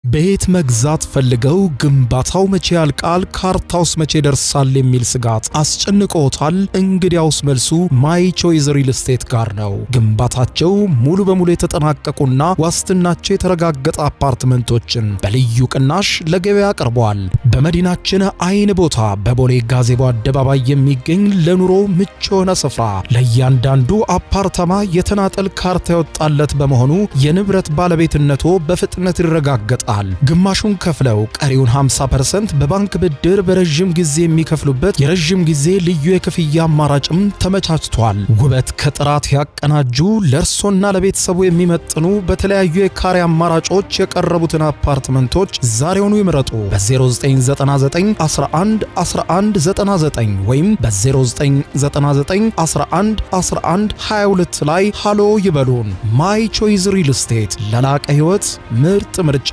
ቤት መግዛት ፈልገው ግንባታው መቼ ያልቃል ካርታውስ መቼ ደርሳል የሚል ስጋት አስጨንቆታል? እንግዲያውስ መልሱ ማይ ቾይስ ሪል ስቴት ጋር ነው። ግንባታቸው ሙሉ በሙሉ የተጠናቀቁና ዋስትናቸው የተረጋገጠ አፓርትመንቶችን በልዩ ቅናሽ ለገበያ አቅርበዋል። በመዲናችን አይን ቦታ በቦሌ ጋዜቦ አደባባይ የሚገኝ ለኑሮ ምቹ የሆነ ስፍራ ለእያንዳንዱ አፓርታማ የተናጠል ካርታ የወጣለት በመሆኑ የንብረት ባለቤትነቶ በፍጥነት ይረጋገጣል። ግማሹን ከፍለው ቀሪውን 50% በባንክ ብድር በረጅም ጊዜ የሚከፍሉበት የረጅም ጊዜ ልዩ የክፍያ አማራጭም ተመቻችቷል። ውበት ከጥራት ያቀናጁ ለእርሶና ለቤተሰቡ የሚመጥኑ በተለያዩ የካሬ አማራጮች የቀረቡትን አፓርትመንቶች ዛሬውኑ ይምረጡ። በ0999 11 11 99 ወይም በ0999 11 11 22 ላይ ሃሎ ይበሉን። ማይ ቾይስ ሪል ስቴት ለላቀ ሕይወት ምርጥ ምርጫ።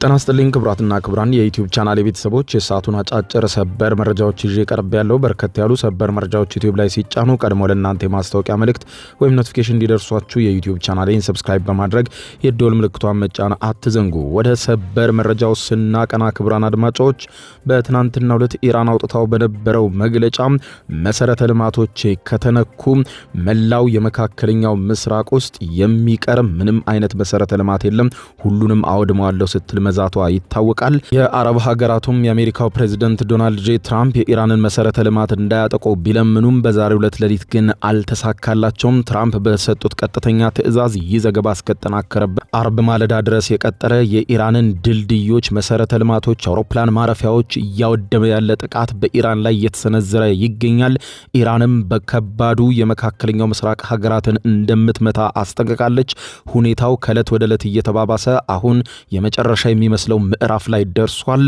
ጤና ይስጥልኝ ክቡራትና ክቡራን የዩቲዩብ ቻናል ቤተሰቦች፣ የሰዓቱን አጫጭር ሰበር መረጃዎች ይዤ ቀርብ ያለው። በርከት ያሉ ሰበር መረጃዎች ዩቲዩብ ላይ ሲጫኑ ቀድሞ ለእናንተ የማስታወቂያ መልእክት ወይም ኖቲፊኬሽን እንዲደርሷችሁ የዩቲዩብ ቻናሌን ሰብስክራይብ በማድረግ የደወል ምልክቷን መጫን አትዘንጉ። ወደ ሰበር መረጃው ስናቀና ክቡራን አድማጮች፣ በትናንትናው ዕለት ኢራን አውጥታው በነበረው መግለጫ መሰረተ ልማቶች ከተነኩ መላው የመካከለኛው ምስራቅ ውስጥ የሚቀር ምንም አይነት መሰረተ ልማት የለም፣ ሁሉንም አወድመዋለሁ ስትል መዛቷ ይታወቃል። የአረብ ሀገራቱም የአሜሪካው ፕሬዝዳንት ዶናልድ ጄ ትራምፕ የኢራንን መሰረተ ልማት እንዳያጠቁ ቢለምኑም በዛሬው ዕለት ሌሊት ግን አልተሳካላቸውም። ትራምፕ በሰጡት ቀጥተኛ ትዕዛዝ ይህ ዘገባ እስከተጠናከረበት አርብ ማለዳ ድረስ የቀጠረ የኢራንን ድልድዮች፣ መሰረተ ልማቶች፣ አውሮፕላን ማረፊያዎች እያወደመ ያለ ጥቃት በኢራን ላይ እየተሰነዘረ ይገኛል። ኢራንም በከባዱ የመካከለኛው ምስራቅ ሀገራትን እንደምትመታ አስጠንቅቃለች። ሁኔታው ከዕለት ወደ ዕለት እየተባባሰ አሁን የመጨረሻ የሚመስለው ምዕራፍ ላይ ደርሷል።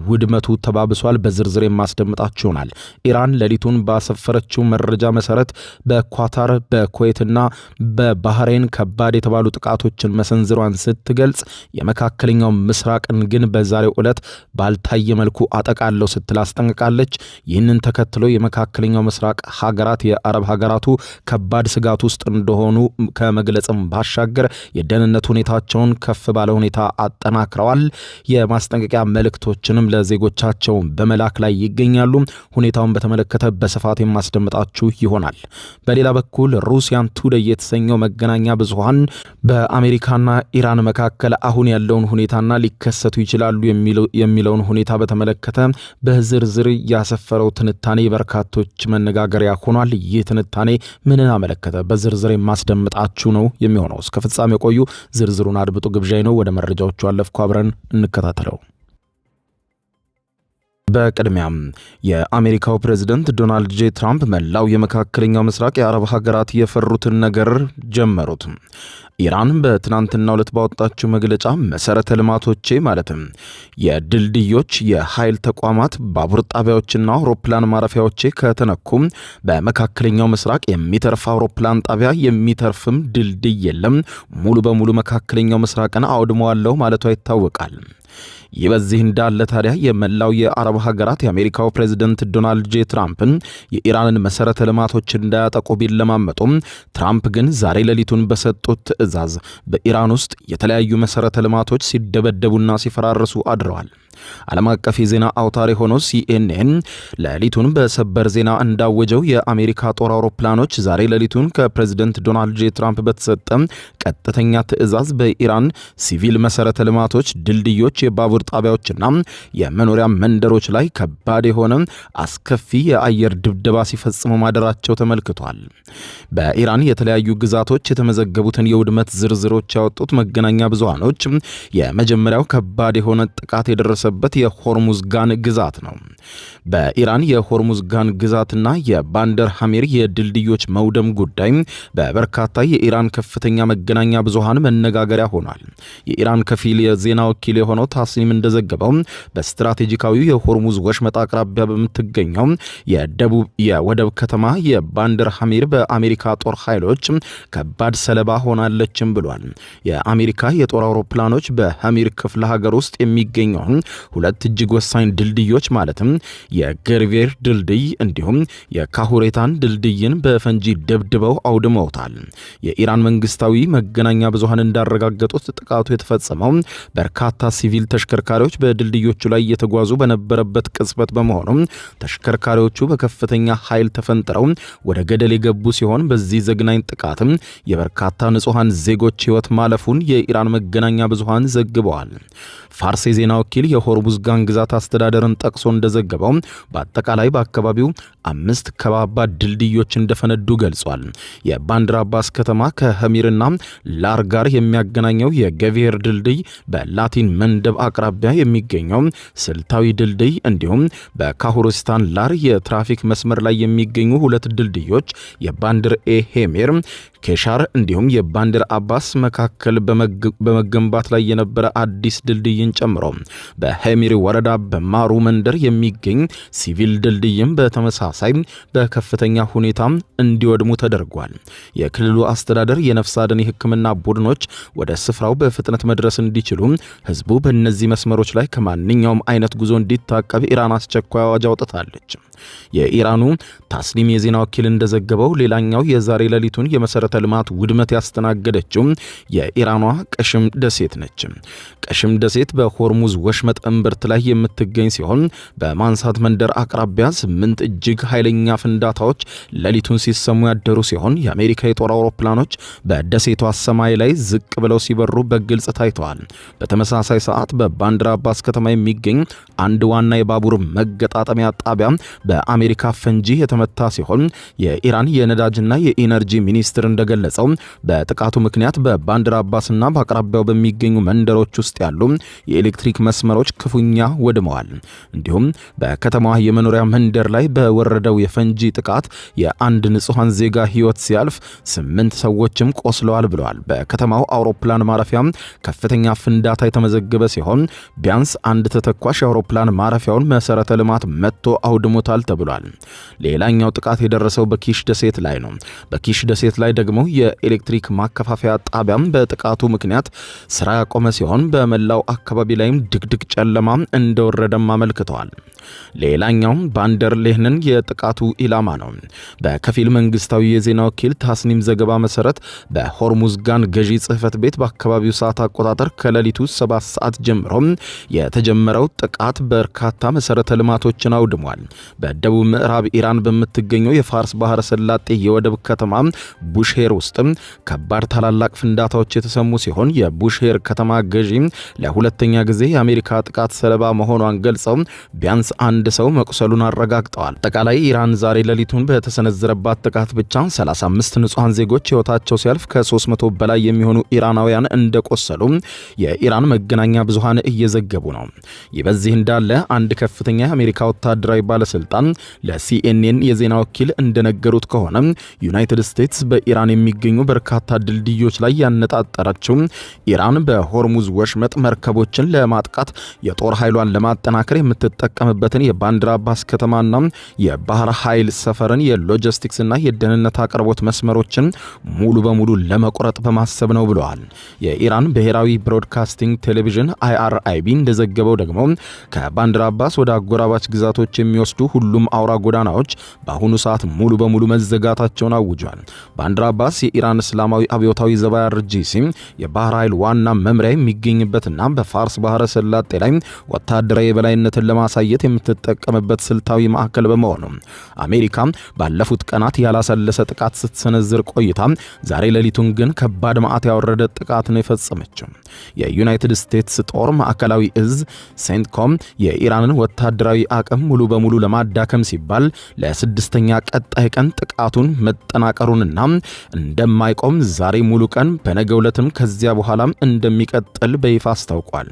ውድመቱ ተባብሷል። በዝርዝር የማስደምጣችሁ ይሆናል። ኢራን ሌሊቱን ባሰፈረችው መረጃ መሰረት በኳታር በኩዌትና በባህሬን ከባድ የተባሉ ጥቃቶችን መሰንዝሯን ስትገልጽ የመካከለኛው ምስራቅን ግን በዛሬው ዕለት ባልታየ መልኩ አጠቃለው ስትል አስጠንቅቃለች። ይህንን ተከትሎ የመካከለኛው ምስራቅ ሀገራት የአረብ ሀገራቱ ከባድ ስጋት ውስጥ እንደሆኑ ከመግለጽም ባሻገር የደህንነት ሁኔታቸውን ከፍ ባለ ሁኔታ አጠናክረዋል። የማስጠንቀቂያ መልእክቶችንም ለዜጎቻቸው በመላክ ላይ ይገኛሉ። ሁኔታውን በተመለከተ በስፋት የማስደምጣችሁ ይሆናል። በሌላ በኩል ሩሲያን ቱዴይ የተሰኘው መገናኛ ብዙሃን በአሜሪካና ኢራን መካከል አሁን ያለውን ሁኔታና ሊከሰቱ ይችላሉ የሚለውን ሁኔታ በተመለከተ በዝርዝር ያሰፈረው ትንታኔ በርካቶች መነጋገሪያ ሆኗል። ይህ ትንታኔ ምንን አመለከተ? በዝርዝር የማስደምጣችሁ ነው የሚሆነው። እስከ ፍጻሜ ቆዩ። ዝርዝሩን አድምጡ ግብዣይ ነው። ወደ መረጃዎቹ አለፍኩ። አብረን እንከታተለው። በቅድሚያም የአሜሪካው ፕሬዝዳንት ዶናልድ ጄ ትራምፕ መላው የመካከለኛው ምስራቅ የአረብ ሀገራት የፈሩትን ነገር ጀመሩት። ኢራን በትናንትናው ዕለት ባወጣችው መግለጫ መሰረተ ልማቶቼ ማለትም የድልድዮች፣ የኃይል ተቋማት፣ ባቡር ጣቢያዎችና አውሮፕላን ማረፊያዎቼ ከተነኩ በመካከለኛው ምስራቅ የሚተርፍ አውሮፕላን ጣቢያ የሚተርፍም ድልድይ የለም፣ ሙሉ በሙሉ መካከለኛው ምስራቅን አውድመዋለሁ ማለቷ ይታወቃል። ይህ በዚህ እንዳለ ታዲያ የመላው የአረብ ሀገራት የአሜሪካው ፕሬዝዳንት ዶናልድ ጄ ትራምፕን የኢራንን መሰረተ ልማቶች እንዳያጠቁ ቢለማመጡም ትራምፕ ግን ዛሬ ሌሊቱን በሰጡት ትዕዛዝ በኢራን ውስጥ የተለያዩ መሰረተ ልማቶች ሲደበደቡና ሲፈራርሱ አድረዋል። ዓለም አቀፍ የዜና አውታር የሆነው ሲኤንኤን ሌሊቱን በሰበር ዜና እንዳወጀው የአሜሪካ ጦር አውሮፕላኖች ዛሬ ሌሊቱን ከፕሬዝዳንት ዶናልድ ጄ ትራምፕ በተሰጠ ቀጥተኛ ትዕዛዝ በኢራን ሲቪል መሰረተ ልማቶች፣ ድልድዮች፣ የባቡር ጣቢያዎችና የመኖሪያ መንደሮች ላይ ከባድ የሆነ አስከፊ የአየር ድብደባ ሲፈጽሙ ማደራቸው ተመልክቷል። በኢራን የተለያዩ ግዛቶች የተመዘገቡትን የውድመት ዝርዝሮች ያወጡት መገናኛ ብዙሃኖች የመጀመሪያው ከባድ የሆነ ጥቃት የደረሰ የደረሰበት የሆርሙዝጋን ግዛት ነው። በኢራን የሆርሙዝጋን ግዛትና የባንደር ሐሚር የድልድዮች መውደም ጉዳይ በበርካታ የኢራን ከፍተኛ መገናኛ ብዙሃን መነጋገሪያ ሆኗል። የኢራን ከፊል የዜና ወኪል የሆነው ታስኒም እንደዘገበው በስትራቴጂካዊው የሆርሙዝ ወሽመጥ አቅራቢያ በምትገኘው የደቡብ የወደብ ከተማ የባንደር ሐሚር በአሜሪካ ጦር ኃይሎች ከባድ ሰለባ ሆናለችም ብሏል። የአሜሪካ የጦር አውሮፕላኖች በሐሚር ክፍለ ሀገር ውስጥ የሚገኘውን ሁለት እጅግ ወሳኝ ድልድዮች ማለትም የገርቬር ድልድይ እንዲሁም የካሁሬታን ድልድይን በፈንጂ ደብድበው አውድመውታል። የኢራን መንግስታዊ መገናኛ ብዙሃን እንዳረጋገጡት ጥቃቱ የተፈጸመው በርካታ ሲቪል ተሽከርካሪዎች በድልድዮቹ ላይ እየተጓዙ በነበረበት ቅጽበት በመሆኑ ተሽከርካሪዎቹ በከፍተኛ ኃይል ተፈንጥረው ወደ ገደል የገቡ ሲሆን በዚህ ዘግናኝ ጥቃትም የበርካታ ንጹሃን ዜጎች ሕይወት ማለፉን የኢራን መገናኛ ብዙሃን ዘግበዋል። ፋርስ የዜና ወኪል የሆርሙዝጋን ግዛት አስተዳደርን ጠቅሶ እንደዘገበው በአጠቃላይ በአካባቢው 5 ከባባድ ድልድዮች እንደፈነዱ ገልጿል። የባንድር አባስ ከተማ ከሐሚርና ላር ጋር የሚያገናኘው የገቬር ድልድይ በላቲን መንደብ አቅራቢያ የሚገኘው ስልታዊ ድልድይ እንዲሁም በካሁሪስታን ላር የትራፊክ መስመር ላይ የሚገኙ ሁለት ድልድዮች የባንድር ሄሜር ኬሻር እንዲሁም የባንድር አባስ መካከል በመገንባት ላይ የነበረ አዲስ ድልድይን ጨምሮ በሐሚር ወረዳ በማሩ መንደር የሚገኝ ሲቪል ድልድይም በተመሳሳይ በከፍተኛ ሁኔታ እንዲወድሙ ተደርጓል። የክልሉ አስተዳደር የነፍስ አድን የሕክምና ቡድኖች ወደ ስፍራው በፍጥነት መድረስ እንዲችሉ ህዝቡ በእነዚህ መስመሮች ላይ ከማንኛውም አይነት ጉዞ እንዲታቀብ ኢራን አስቸኳይ አዋጅ አውጥታለች። የኢራኑ ታስኒም የዜና ወኪል እንደዘገበው ሌላኛው የዛሬ ሌሊቱን የመሰረተ ልማት ውድመት ያስተናገደችው የኢራኗ ቀሽም ደሴት ነች። ቀሽም ደሴት በሆርሙዝ ወሽመጥ እምብርት ላይ የምትገኝ ሲሆን በማንሳት መንደር አቅራቢያ 8 እጅግ ኃይለኛ ፍንዳታዎች ሌሊቱን ሲሰሙ ያደሩ ሲሆን የአሜሪካ የጦር አውሮፕላኖች በደሴቷ ሰማይ ላይ ዝቅ ብለው ሲበሩ በግልጽ ታይተዋል። በተመሳሳይ ሰዓት በባንድር አባስ ከተማ የሚገኝ አንድ ዋና የባቡር መገጣጠሚያ ጣቢያ በአሜሪካ ፈንጂ የተመታ ሲሆን የኢራን የነዳጅና የኢነርጂ ሚኒስትር እንደገለጸው በጥቃቱ ምክንያት በባንድር አባስና በአቅራቢያው በሚገኙ መንደሮች ውስጥ ያሉ የኤሌክትሪክ መስመሮች ክፉኛ ወድመዋል። እንዲሁም በከተማዋ የመኖሪያ መንደር ላይ በወረደው የፈንጂ ጥቃት የአንድ ንጹሃን ዜጋ ሕይወት ሲያልፍ 8 ሰዎችም ቆስለዋል ብለዋል። በከተማው አውሮፕላን ማረፊያ ከፍተኛ ፍንዳታ የተመዘገበ ሲሆን ቢያንስ አንድ ተተኳሽ የአውሮፕላን ማረፊያውን መሰረተ ልማት መጥቶ አውድሞታል ተብሏል። ሌላኛው ጥቃት የደረሰው በኪሽ ደሴት ላይ ነው። በኪሽ ደሴት ላይ ደግሞ የኤሌክትሪክ ማከፋፈያ ጣቢያም በጥቃቱ ምክንያት ስራ ያቆመ ሲሆን በመላው አካባቢ ላይም ድቅድቅ ጨለማ እንደወረደም አመልክተዋል። ሌላኛው ባንደር ሌህንን የጥቃቱ ኢላማ ነው። በከፊል መንግስታዊ የዜና ወኪል ታስኒም ዘገባ መሰረት በሆርሙዝጋን ገዢ ጽህፈት ቤት በአካባቢው ሰዓት አቆጣጠር ከሌሊቱ 7 ሰዓት ጀምሮ የተጀመረው ጥቃት በርካታ መሰረተ ልማቶችን አውድሟል። በደቡብ ምዕራብ ኢራን በምትገኘው የፋርስ ባህረ ሰላጤ የወደብ ከተማ ቡሽሄር ውስጥ ከባድ ታላላቅ ፍንዳታዎች የተሰሙ ሲሆን የቡሽሄር ከተማ ገዢ ለሁለተኛ ጊዜ የአሜሪካ ጥቃት ሰለባ መሆኗን ገልጸው ቢያንስ አንድ ሰው መቁሰሉን አረጋግጠዋል። አጠቃላይ ኢራን ዛሬ ሌሊቱን በተሰነዘረባት ጥቃት ብቻ 35 ንጹሃን ዜጎች ሕይወታቸው ሲያልፍ ከ300 በላይ የሚሆኑ ኢራናውያን እንደቆሰሉ የኢራን መገናኛ ብዙሃን እየዘገቡ ነው። ይህ በዚህ እንዳለ አንድ ከፍተኛ የአሜሪካ ወታደራዊ ባለስልጣን ለሲኤንኤን የዜና ወኪል እንደነገሩት ከሆነ ዩናይትድ ስቴትስ በኢራን የሚገኙ በርካታ ድልድዮች ላይ ያነጣጠረችው ኢራን በሆርሙዝ ወሽመጥ መርከቦችን ለማጥቃት የጦር ኃይሏን ለማጠናከር የምትጠቀምበትን የባንድር አባስ ከተማና የባህር ኃይል ሰፈርን የሎጂስቲክስና የደህንነት አቅርቦት መስመሮችን ሙሉ በሙሉ ለመቁረጥ በማሰብ ነው ብለዋል። የኢራን ብሔራዊ ብሮድካስቲንግ ቴሌቪዥን IRIB እንደዘገበው ደግሞ ከባንድር አባስ ወደ አጎራባች ግዛቶች የሚወስዱ ሁሉም አውራ ጎዳናዎች በአሁኑ ሰዓት ሙሉ በሙሉ መዘጋታቸውን አውጇል። ባንድር አባስ የኢራን እስላማዊ አብዮታዊ ዘብ IRGC የባህር ኃይል ዋና መምሪያ የሚገኝበትና በፋርስ ባህረ ሰላጤ ላይ ወታደራዊ የበላይነትን ለማሳየት የምትጠቀምበት ስልታዊ ማዕከል በመሆኑ አሜሪካ ባለፉት ቀናት ያላሰለሰ ጥቃት ስትሰነዝር ቆይታ ዛሬ ሌሊቱን ግን ከባድ ማዕት ያወረደ ጥቃት ነው የፈጸመችው። የዩናይትድ ስቴትስ ጦር ማዕከላዊ እዝ ሴንትኮም የኢራንን ወታደራዊ አቅም ሙሉ በሙሉ ለማዳከም ሲባል ለስድስተኛ ቀጣይ ቀን ጥቃቱን መጠናቀሩንና እንደማይቆም ዛሬ ሙሉ ቀን በነገው ዕለትም ከዚያ በኋላም እንደሚቀጥል በይፋ አስታውቋል።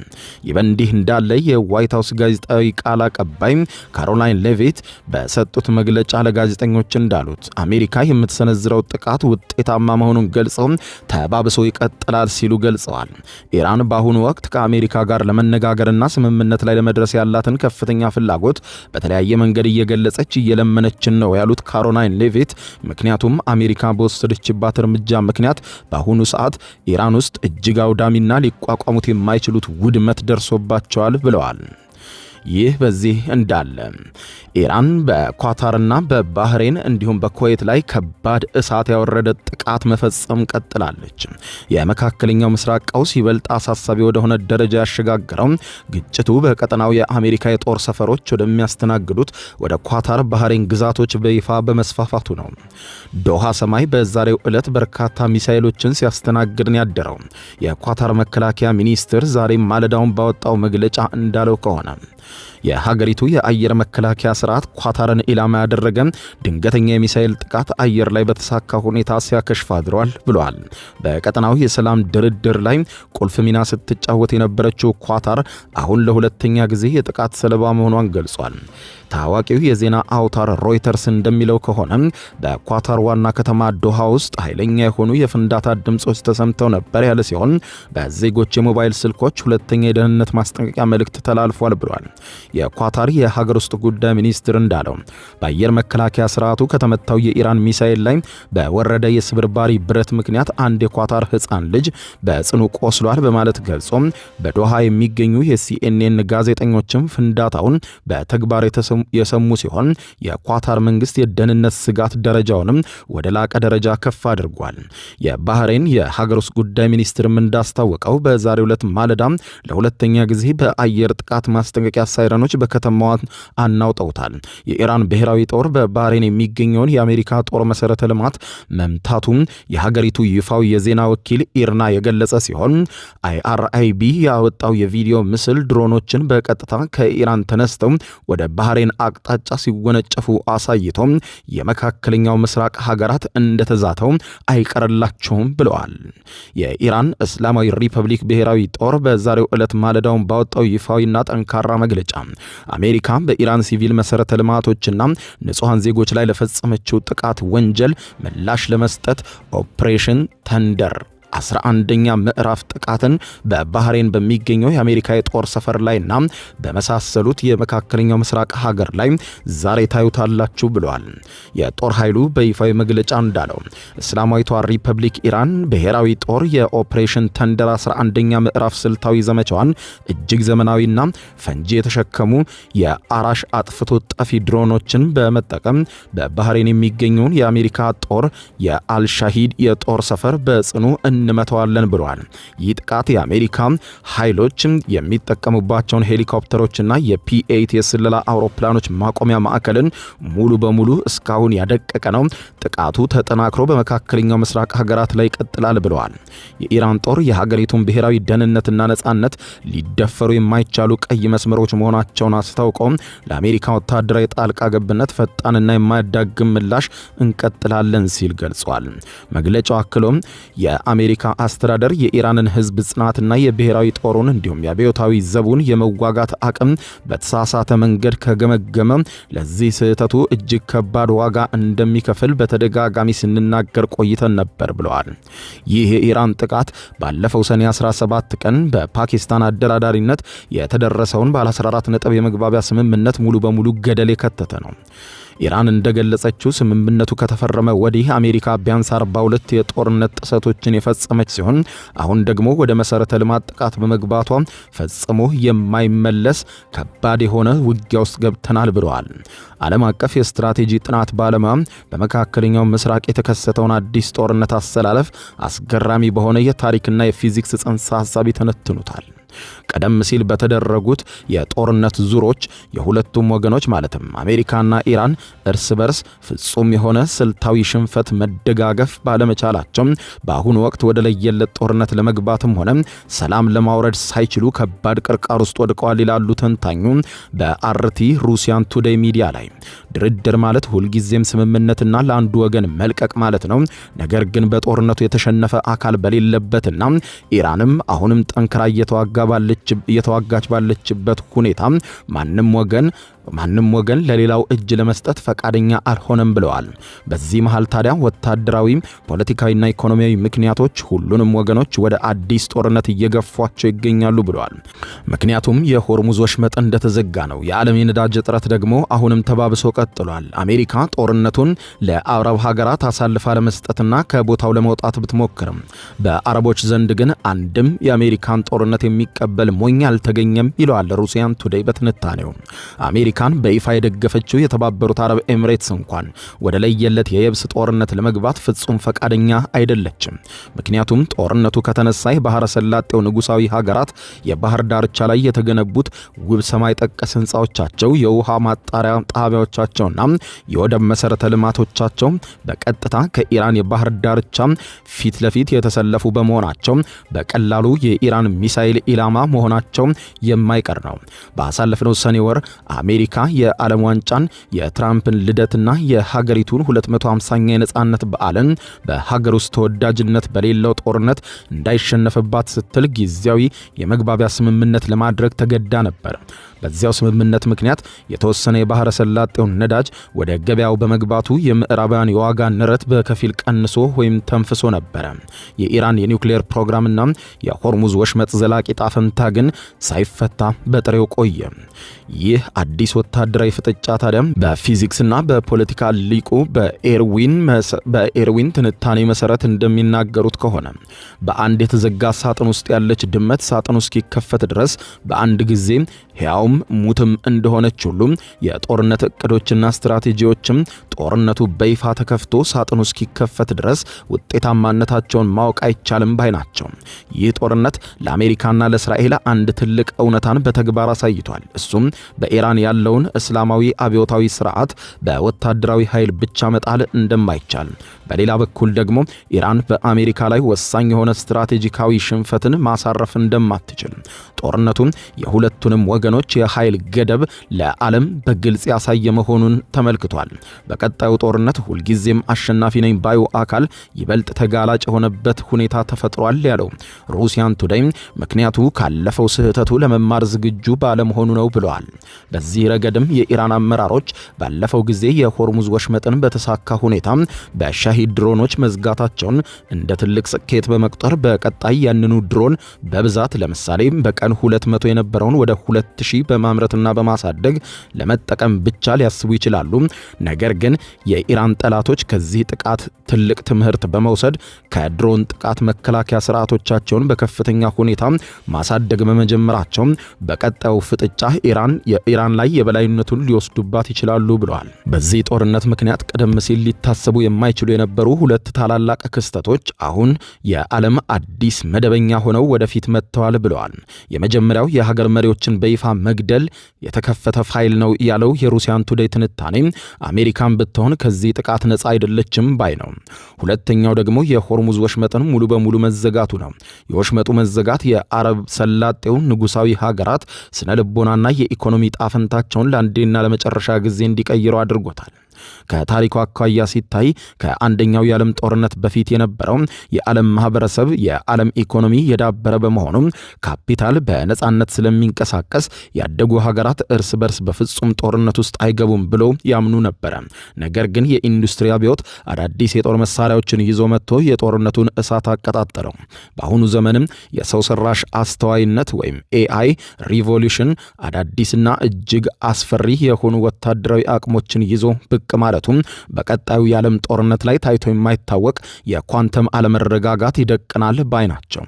ይህ በእንዲህ እንዳለ የዋይት ሃውስ ጋዜጣዊ ቃል አቀባይ ካሮላይን ሌቪት በሰጡት መግለጫ ለጋዜጠኞች እንዳሉት አሜሪካ የምትሰነዝረው ጥቃት ውጤታማ መሆኑን ገልጸው ተባብሶ ይቀጥላል ሲሉ ገልጸዋል። ኢራን በአሁኑ ወቅት ከአሜሪካ ጋር ለመነጋገርና ስምምነት ላይ ለመድረስ ያላትን ከፍተኛ ፍላጎት በተለያየ መንገድ እየገለጸች እየለመነችን ነው ያሉት ካሮላይን ሌቪት ምክንያቱም አሜሪካ በወሰደችባት እርምጃ ምክንያት በአሁኑ ሰዓት ኢራን ውስጥ እጅግ አውዳሚና ሊቋቋሙት የማይችሉት ውድመት ደርሶባቸዋል ብለዋል። ይህ በዚህ እንዳለ ኢራን በኳታርና በባህሬን እንዲሁም በኩዌት ላይ ከባድ እሳት ያወረደ ጥቃት መፈጸም ቀጥላለች። የመካከለኛው ምስራቅ ቀውስ ይበልጥ አሳሳቢ ወደሆነ ደረጃ ያሸጋገረው ግጭቱ በቀጠናው የአሜሪካ የጦር ሰፈሮች ወደሚያስተናግዱት ወደ ኳታር ባህሬን ግዛቶች በይፋ በመስፋፋቱ ነው። ዶሃ ሰማይ በዛሬው ዕለት በርካታ ሚሳኤሎችን ሲያስተናግድን ያደረው የኳታር መከላከያ ሚኒስትር ዛሬ ማለዳውን ባወጣው መግለጫ እንዳለው ከሆነ የሀገሪቱ የአየር መከላከያ ስርዓት ኳታርን ኢላማ ያደረገ ድንገተኛ የሚሳኤል ጥቃት አየር ላይ በተሳካ ሁኔታ ሲያከሽፍ አድሯል ብሏል። በቀጠናው የሰላም ድርድር ላይ ቁልፍ ሚና ስትጫወት የነበረችው ኳታር አሁን ለሁለተኛ ጊዜ የጥቃት ሰለባ መሆኗን ገልጿል። ታዋቂው የዜና አውታር ሮይተርስ እንደሚለው ከሆነ በኳታር ዋና ከተማ ዶሃ ውስጥ ኃይለኛ የሆኑ የፍንዳታ ድምጾች ተሰምተው ነበር ያለ ሲሆን በዜጎች የሞባይል ስልኮች ሁለተኛ የደህንነት ማስጠንቀቂያ መልእክት ተላልፏል ብሏል። የኳታር የሀገር ውስጥ ጉዳይ ሚኒስትር እንዳለው በአየር መከላከያ ስርዓቱ ከተመታው የኢራን ሚሳኤል ላይ በወረደ የስብርባሪ ብረት ምክንያት አንድ የኳታር ሕፃን ልጅ በጽኑ ቆስሏል በማለት ገልጾ በዶሃ የሚገኙ የሲኤንኤን ጋዜጠኞችም ፍንዳታውን በተግባር የሰሙ ሲሆን የኳታር መንግስት የደህንነት ስጋት ደረጃውንም ወደ ላቀ ደረጃ ከፍ አድርጓል። የባህሬን የሀገር ውስጥ ጉዳይ ሚኒስትርም እንዳስታወቀው በዛሬው ዕለት ማለዳ ለሁለተኛ ጊዜ በአየር ጥቃት ማስጠንቀቂያ ሳይረኖች በከተማዋ አናውጠውታል። የኢራን ብሔራዊ ጦር በባህሬን የሚገኘውን የአሜሪካ ጦር መሰረተ ልማት መምታቱም የሀገሪቱ ይፋው የዜና ወኪል ኢርና የገለጸ ሲሆን IRIB ያወጣው የቪዲዮ ምስል ድሮኖችን በቀጥታ ከኢራን ተነስተው ወደ ባህሬን አቅጣጫ ሲወነጨፉ አሳይቶ የመካከለኛው ምስራቅ ሀገራት እንደተዛተው አይቀርላቸውም ብለዋል። የኢራን እስላማዊ ሪፐብሊክ ብሔራዊ ጦር በዛሬው ዕለት ማለዳውን ባወጣው ይፋዊና ጠንካራ መግለጫ አሜሪካ በኢራን ሲቪል መሰረተ ልማቶችና ንጹሃን ዜጎች ላይ ለፈጸመችው ጥቃት ወንጀል ምላሽ ለመስጠት ኦፕሬሽን ተንደር 11ኛ ምዕራፍ ጥቃትን በባህሬን በሚገኘው የአሜሪካ የጦር ሰፈር ላይና በመሳሰሉት የመካከለኛው ምስራቅ ሀገር ላይ ዛሬ ታዩታላችሁ ብለዋል። የጦር ኃይሉ በይፋዊ መግለጫ እንዳለው እስላማዊቷ ሪፐብሊክ ኢራን ብሔራዊ ጦር የኦፕሬሽን ተንደር 11ኛ ምዕራፍ ስልታዊ ዘመቻዋን እጅግ ዘመናዊና ፈንጂ የተሸከሙ የአራሽ አጥፍቶ ጠፊ ድሮኖችን በመጠቀም በባህሬን የሚገኘውን የአሜሪካ ጦር የአልሻሂድ የጦር ሰፈር በጽኑ እንመተዋለን ብለዋል። ይህ ጥቃት የአሜሪካ ኃይሎች የሚጠቀሙባቸውን ሄሊኮፕተሮችና የP8 የስለላ አውሮፕላኖች ማቆሚያ ማዕከልን ሙሉ በሙሉ እስካሁን ያደቀቀ ነው። ጥቃቱ ተጠናክሮ በመካከለኛው ምስራቅ ሀገራት ላይ ይቀጥላል ብለዋል። የኢራን ጦር የሀገሪቱን ብሔራዊ ደህንነትና ነጻነት ሊደፈሩ የማይቻሉ ቀይ መስመሮች መሆናቸውን አስታውቀው ለአሜሪካ ወታደራዊ ጣልቃ ገብነት ፈጣንና የማያዳግም ምላሽ እንቀጥላለን ሲል ገልጿል። መግለጫው አክሎም የአሜሪካ አስተዳደር የኢራንን ሕዝብ ጽናትና የብሔራዊ ጦሩን እንዲሁም የአብዮታዊ ዘቡን የመዋጋት አቅም በተሳሳተ መንገድ ከገመገመ ለዚህ ስህተቱ እጅግ ከባድ ዋጋ እንደሚከፍል በተደጋጋሚ ስንናገር ቆይተን ነበር ብለዋል። ይህ የኢራን ጥቃት ባለፈው ሰኔ 17 ቀን በፓኪስታን አደራዳሪነት የተደረሰውን ባለ 14 ነጥብ የመግባቢያ ስምምነት ሙሉ በሙሉ ገደል የከተተ ነው። ኢራን እንደገለጸችው ስምምነቱ ከተፈረመ ወዲህ አሜሪካ ቢያንስ 42 የጦርነት ጥሰቶችን የፈጸመች ሲሆን አሁን ደግሞ ወደ መሰረተ ልማት ጥቃት በመግባቷ ፈጽሞ የማይመለስ ከባድ የሆነ ውጊያ ውስጥ ገብተናል ብለዋል። ዓለም አቀፍ የስትራቴጂ ጥናት ባለሙያ በመካከለኛው ምስራቅ የተከሰተውን አዲስ ጦርነት አሰላለፍ አስገራሚ በሆነ የታሪክና የፊዚክስ ጽንሰ ሐሳብ ይተነትኑታል። ቀደም ሲል በተደረጉት የጦርነት ዙሮች የሁለቱም ወገኖች ማለትም አሜሪካና ኢራን እርስ በርስ ፍጹም የሆነ ስልታዊ ሽንፈት መደጋገፍ ባለመቻላቸው በአሁኑ ወቅት ወደ ለየለት ጦርነት ለመግባትም ሆነ ሰላም ለማውረድ ሳይችሉ ከባድ ቅርቃር ውስጥ ወድቀዋል ይላሉ ተንታኙ በአርቲ ሩሲያን ቱዴይ ሚዲያ ላይ። ድርድር ማለት ሁልጊዜም ስምምነትና ለአንዱ ወገን መልቀቅ ማለት ነው። ነገር ግን በጦርነቱ የተሸነፈ አካል በሌለበትና ኢራንም አሁንም ጠንክራ እየተዋጋች ባለችበት ሁኔታ ማንም ወገን ለሌላው እጅ ለመስጠት ፈቃደኛ አልሆነም ብለዋል። በዚህ መሃል ታዲያ ወታደራዊ፣ ፖለቲካዊና ኢኮኖሚያዊ ምክንያቶች ሁሉንም ወገኖች ወደ አዲስ ጦርነት እየገፏቸው ይገኛሉ ብለዋል። ምክንያቱም የሆርሙዝ ወሽመጥ እንደተዘጋ ነው። የዓለም የነዳጅ እጥረት ደግሞ አሁንም ተባብሶ ቀጥሏል። አሜሪካ ጦርነቱን ለአረብ ሀገራት አሳልፋ ለመስጠትና ከቦታው ለመውጣት ብትሞክርም በአረቦች ዘንድ ግን አንድም የአሜሪካን ጦርነት የሚቀበል ሞኝ አልተገኘም ይለዋል ሩሲያን ቱዴይ በትንታኔው። አሜሪካን በይፋ የደገፈችው የተባበሩት አረብ ኤሚሬትስ እንኳን ወደ ለየለት የየብስ ጦርነት ለመግባት ፍጹም ፈቃደኛ አይደለችም። ምክንያቱም ጦርነቱ ከተነሳ የባህረ ሰላጤው ንጉሳዊ ሀገራት የባህር ዳርቻ ላይ የተገነቡት ውብ ሰማይ ጠቀስ ህንፃዎቻቸው፣ የውሃ ማጣሪያ ጣቢያዎቻቸውና የወደብ መሰረተ ልማቶቻቸው በቀጥታ ከኢራን የባህር ዳርቻ ፊት ለፊት የተሰለፉ በመሆናቸው በቀላሉ የኢራን ሚሳኤል ኢላማ መሆናቸው የማይቀር ነው። ባሳለፍነው ሰኔ ወር አሜሪካ የዓለም ዋንጫን፣ የትራምፕን ልደትና የሀገሪቱን 250ኛ የነጻነት በዓልን በሀገር ውስጥ ተወዳጅነት በሌለው ጦርነት እንዳይሸነፍባት ስትል ጊዜያዊ የመግባቢያ ስምምነት ለማድረግ ተገዳ ነበር። በዚያው ስምምነት ምክንያት የተወሰነ የባህረ ሰላጤውን ነዳጅ ወደ ገበያው በመግባቱ የምዕራባውያን የዋጋ ንረት በከፊል ቀንሶ ወይም ተንፍሶ ነበር። የኢራን የኒውክሌር ፕሮግራምና የሆርሙዝ ወሽመጥ ዘላቂ ጣፈንታ ግን ሳይፈታ በጥሬው ቆየ። ይህ አዲስ ወታደራዊ ፍጥጫ ታዲያ በፊዚክስና በፖለቲካ ሊቁ በኤርዊን ትንታኔ መሰረት እንደሚናገሩት ከሆነ በአንድ የተዘጋ ሳጥን ውስጥ ያለች ድመት ሳጥኑ እስኪከፈት ድረስ በአንድ ጊዜ ሕያውም ሙትም እንደሆነች ሁሉ የጦርነት እቅዶችና ስትራቴጂዎችም ጦርነቱ በይፋ ተከፍቶ ሳጥኑ እስኪከፈት ድረስ ውጤታማነታቸውን ማወቅ አይቻልም ባይ ናቸው። ይህ ጦርነት ለአሜሪካና ለእስራኤል አንድ ትልቅ እውነታን በተግባር አሳይቷል። እሱም በኢራን ያለውን እስላማዊ አብዮታዊ ስርዓት በወታደራዊ ኃይል ብቻ መጣል እንደማይቻል፣ በሌላ በኩል ደግሞ ኢራን በአሜሪካ ላይ ወሳኝ የሆነ ስትራቴጂካዊ ሽንፈትን ማሳረፍ እንደማትችል ጦርነቱ የሁለቱንም ወገኖች የኃይል ገደብ ለዓለም በግልጽ ያሳየ መሆኑን ተመልክቷል። በቀጣዩ ጦርነት ሁልጊዜም አሸናፊ ነኝ ባዩ አካል ይበልጥ ተጋላጭ የሆነበት ሁኔታ ተፈጥሯል ያለው ሩሲያን ቱዴይ ምክንያቱ ካለፈው ስህተቱ ለመማር ዝግጁ ባለመሆኑ ነው ብለዋል። በዚህ ረገድም የኢራን አመራሮች ባለፈው ጊዜ የሆርሙዝ ወሽመጥን በተሳካ ሁኔታ በሻሂድ ድሮኖች መዝጋታቸውን እንደ ትልቅ ስኬት በመቁጠር በቀጣይ ያንኑ ድሮን በብዛት ለምሳሌ በቀን 200 የነበረውን ወደ 2000 በማምረትና በማሳደግ ለመጠቀም ብቻ ሊያስቡ ይችላሉ። ነገር ግን የኢራን ጠላቶች ከዚህ ጥቃት ትልቅ ትምህርት በመውሰድ ከድሮን ጥቃት መከላከያ ስርዓቶቻቸውን በከፍተኛ ሁኔታ ማሳደግ በመጀመራቸው በቀጣዩ ፍጥጫ የኢራን ላይ የበላይነቱን ሊወስዱባት ይችላሉ ብለዋል። በዚህ ጦርነት ምክንያት ቀደም ሲል ሊታሰቡ የማይችሉ የነበሩ ሁለት ታላላቅ ክስተቶች አሁን የዓለም አዲስ መደበኛ ሆነው ወደፊት መጥተዋል ብለዋል። የመጀመሪያው የሀገር መሪዎችን በይፋ መግደል የተከፈተ ፋይል ነው ያለው የሩሲያን ቱዴይ ትንታኔ አሜሪካን ብትሆን ከዚህ ጥቃት ነፃ አይደለችም ባይ ነው። ሁለተኛው ደግሞ የሆርሙዝ ወሽመጥን ሙሉ በሙሉ መዘጋቱ ነው። የወሽመጡ መዘጋት የአረብ ሰላጤው ንጉሳዊ ሀገራት ስነ ልቦናና የኢኮኖሚ ጣፈንታቸውን ለአንዴና ለመጨረሻ ጊዜ እንዲቀይሩ አድርጎታል። ከታሪኩ አኳያ ሲታይ ከአንደኛው የዓለም ጦርነት በፊት የነበረው የዓለም ማህበረሰብ የዓለም ኢኮኖሚ የዳበረ በመሆኑ ካፒታል በነጻነት ስለሚንቀሳቀስ ያደጉ ሀገራት እርስ በርስ በፍጹም ጦርነት ውስጥ አይገቡም ብሎ ያምኑ ነበረ። ነገር ግን የኢንዱስትሪ አብዮት አዳዲስ የጦር መሳሪያዎችን ይዞ መጥቶ የጦርነቱን እሳት አቀጣጠለው። በአሁኑ ዘመንም የሰው ሰራሽ አስተዋይነት ወይም ኤአይ ሪቮሉሽን አዳዲስና እጅግ አስፈሪ የሆኑ ወታደራዊ አቅሞችን ይዞ ብቅ ማለቱም በቀጣዩ የዓለም ጦርነት ላይ ታይቶ የማይታወቅ የኳንተም አለመረጋጋት ይደቅናል ባይ ናቸው።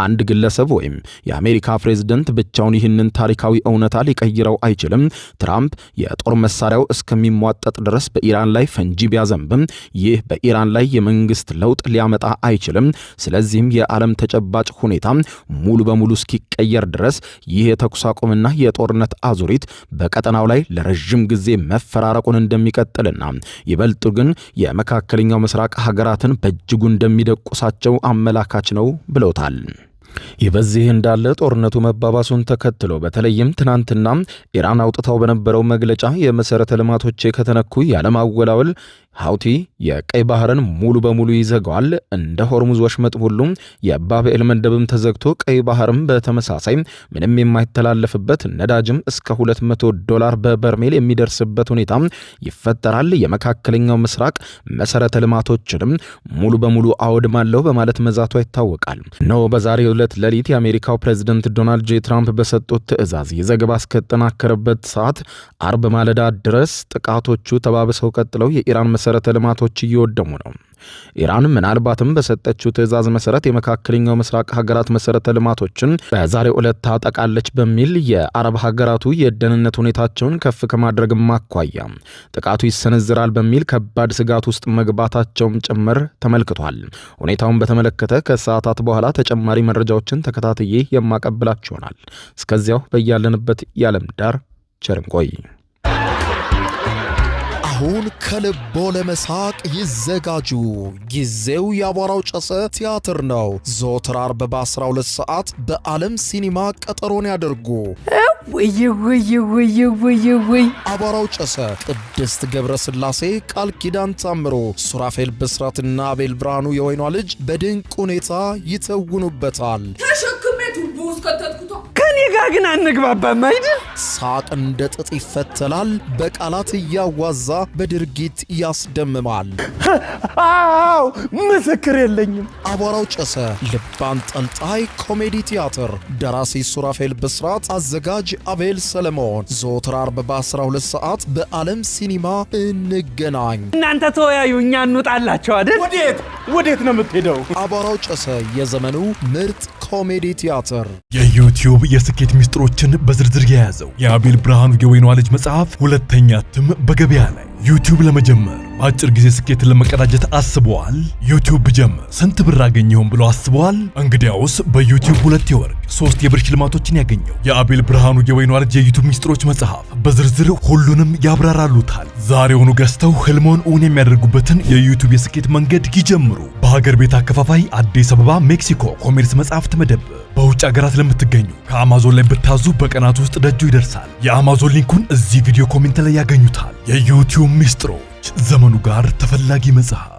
አንድ ግለሰብ ወይም የአሜሪካ ፕሬዝደንት ብቻውን ይህንን ታሪካዊ እውነታ ሊቀይረው አይችልም። ትራምፕ የጦር መሳሪያው እስከሚሟጠጥ ድረስ በኢራን ላይ ፈንጂ ቢያዘንብም ይህ በኢራን ላይ የመንግስት ለውጥ ሊያመጣ አይችልም። ስለዚህም የዓለም ተጨባጭ ሁኔታ ሙሉ በሙሉ እስኪቀየር ድረስ ይህ የተኩስ አቁምና የጦርነት አዙሪት በቀጠናው ላይ ለረጅም ጊዜ መፈራረቁን እንደሚቀጥልና ይበልጡ ግን የመካከለኛው ምስራቅ ሀገራትን በእጅጉ እንደሚደቁሳቸው አመላካች ነው ብለውታል። ይህ በዚህ እንዳለ ጦርነቱ መባባሱን ተከትሎ በተለይም ትናንትና ኢራን አውጥታው በነበረው መግለጫ የመሰረተ ልማቶች ከተነኩ ያለማወላወል ሐውቲ የቀይ ባህርን ሙሉ በሙሉ ይዘጋዋል። እንደ ሆርሙዝ ወሽመጥ ሁሉ የባብኤል መንደብም ተዘግቶ ቀይ ባህርም በተመሳሳይ ምንም የማይተላለፍበት ነዳጅም እስከ $200 በበርሜል የሚደርስበት ሁኔታ ይፈጠራል። የመካከለኛው ምስራቅ መሰረተ ልማቶችንም ሙሉ በሙሉ አወድማለሁ በማለት መዛቷ ይታወቃል። ነው በዛሬው ዕለት ሌሊት የአሜሪካው ፕሬዝዳንት ዶናልድ ጄ ትራምፕ በሰጡት ትዕዛዝ የዘገባ እስከተጠናከረበት ሰዓት አርብ ማለዳ ድረስ ጥቃቶቹ ተባብሰው ቀጥለው የኢራን መሰረተ ልማቶች እየወደሙ ነው። ኢራን ምናልባትም በሰጠችው ትዕዛዝ መሰረት የመካከለኛው ምስራቅ ሀገራት መሰረተ ልማቶችን በዛሬው ዕለት ታጠቃለች በሚል የአረብ ሀገራቱ የደህንነት ሁኔታቸውን ከፍ ከማድረግ ማኳያ ጥቃቱ ይሰነዝራል በሚል ከባድ ስጋት ውስጥ መግባታቸውም ጭምር ተመልክቷል። ሁኔታውን በተመለከተ ከሰዓታት በኋላ ተጨማሪ መረጃዎችን ተከታትዬ የማቀብላችሁ ይሆናል። እስከዚያው በያለንበት የዓለም ዳር ቸር እንቆይ። አሁን ከልቦ ለመሳቅ ይዘጋጁ። ጊዜው የአቧራው ጨሰ ቲያትር ነው። ዘወትር ዓርብ በ12 ሰዓት በዓለም ሲኒማ ቀጠሮን ያደርጉ። ወይ አቧራው ጨሰ ቅድስት ገብረ ሥላሴ፣ ቃል ኪዳን ታምሮ፣ ሱራፌል ብስራትና አቤል ብርሃኑ የወይኗ ልጅ በድንቅ ሁኔታ ይተውኑበታል። ከኔ ጋር ግን አንግባባም አይደል? ሳቅ እንደ ጥጥ ይፈተላል። በቃላት እያዋዛ በድርጊት ያስደምማል። አዎ ምስክር የለኝም። አቧራው ጨሰ ልብ አንጠልጣይ ኮሜዲ ቲያትር። ደራሲ ሱራፌል ብስራት፣ አዘጋጅ አቤል ሰለሞን። ዘወትር ዓርብ በ12 ሰዓት በዓለም ሲኒማ እንገናኝ። እናንተ ተወያዩ፣ እኛ እንውጣላቸው አይደል? ወዴት ነው የምትሄደው? አቧራው ጨሰ የዘመኑ ምርጥ ኮሜዲ ቲያትር። የዩቲዩብ የስኬት ሚስጥሮችን በዝርዝር የያዘው የአቤል ብርሃኑ የወይኗ ልጅ መጽሐፍ ሁለተኛ እትም በገበያ ላይ። ዩቲዩብ ለመጀመር በአጭር ጊዜ ስኬትን ለመቀዳጀት አስበዋል? ዩቲዩብ ብጀምር ስንት ብር አገኘሁም ብሎ አስበዋል? እንግዲያውስ በዩቲዩብ 2 የወርቅ 3 የብር ሽልማቶችን ያገኘው የአቤል ብርሃኑ የወይኗ ልጅ የዩቲዩብ ሚስጥሮች መጽሐፍ በዝርዝር ሁሉንም ያብራራሉታል። ዛሬውኑ ገዝተው ህልሞን እውን የሚያደርጉበትን የዩቲዩብ የስኬት መንገድ ይጀምሩ። በሀገር ቤት አከፋፋይ አዲስ አበባ ሜክሲኮ ኮሜርስ መጽሐፍት መደብር። በውጭ ሀገራት ለምትገኙ ከአማዞን ላይ ብታዙ በቀናት ውስጥ ደጁ ይደርሳል። የአማዞን ሊንኩን እዚህ ቪዲዮ ኮሜንት ላይ ያገኙታል። የዩቲዩብ ሚስጥሮች ዘመኑ ጋር ተፈላጊ መጽሐፍ